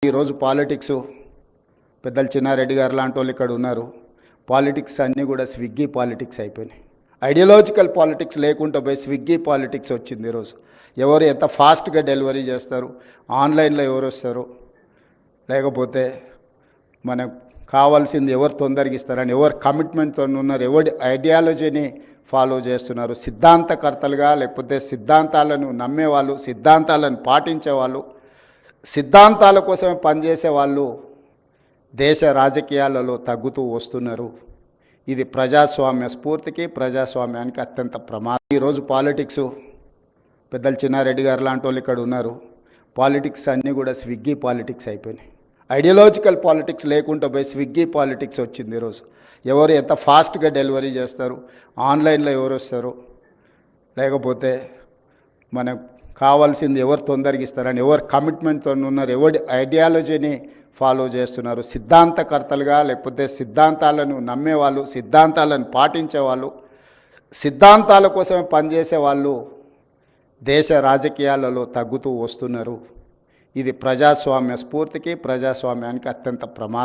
ఈరోజు పాలిటిక్స్ పెద్దలు చిన్నారెడ్డి గారు లాంటి వాళ్ళు ఇక్కడ ఉన్నారు. పాలిటిక్స్ అన్నీ కూడా స్విగ్గీ పాలిటిక్స్ అయిపోయినాయి. ఐడియాలజికల్ పాలిటిక్స్ లేకుండా పోయి స్విగ్గీ పాలిటిక్స్ వచ్చింది. ఈరోజు ఎవరు ఎంత ఫాస్ట్గా డెలివరీ చేస్తారు, ఆన్లైన్లో ఎవరు వస్తారు, లేకపోతే మనకు కావాల్సింది ఎవరు తొందరగా ఇస్తారని ఎవరు కమిట్మెంట్తో ఉన్నారు, ఎవరి ఐడియాలజీని ఫాలో చేస్తున్నారు, సిద్ధాంతకర్తలుగా లేకపోతే సిద్ధాంతాలను నమ్మేవాళ్ళు, సిద్ధాంతాలను పాటించేవాళ్ళు, సిద్ధాంతాల కోసమే పనిచేసే వాళ్ళు దేశ రాజకీయాలలో తగ్గుతూ వస్తున్నారు. ఇది ప్రజాస్వామ్య స్ఫూర్తికి, ప్రజాస్వామ్యానికి అత్యంత ప్రమాదం. ఈరోజు పాలిటిక్స్ పెద్దలు చిన్నారెడ్డి గారు లాంటి వాళ్ళు ఇక్కడ ఉన్నారు. పాలిటిక్స్ అన్నీ కూడా స్విగ్గీ పాలిటిక్స్ అయిపోయినాయి. ఐడియాలజికల్ పాలిటిక్స్ లేకుండా పోయి స్విగ్గీ పాలిటిక్స్ వచ్చింది. ఈరోజు ఎవరు ఎంత ఫాస్ట్గా డెలివరీ చేస్తారు, ఆన్లైన్లో ఎవరు వస్తారు, లేకపోతే మనకు కావాల్సింది ఎవరు తొందరగా ఇస్తారని ఎవరు కమిట్మెంట్తో ఉన్నారు, ఎవరి ఐడియాలజీని ఫాలో చేస్తున్నారు, సిద్ధాంతకర్తలుగా లేకపోతే సిద్ధాంతాలను నమ్మేవాళ్ళు, సిద్ధాంతాలను పాటించేవాళ్ళు, సిద్ధాంతాల కోసమే పనిచేసే వాళ్ళు దేశ రాజకీయాలలో తగ్గుతూ వస్తున్నారు. ఇది ప్రజాస్వామ్య స్ఫూర్తికి, ప్రజాస్వామ్యానికి అత్యంత ప్రమాదం.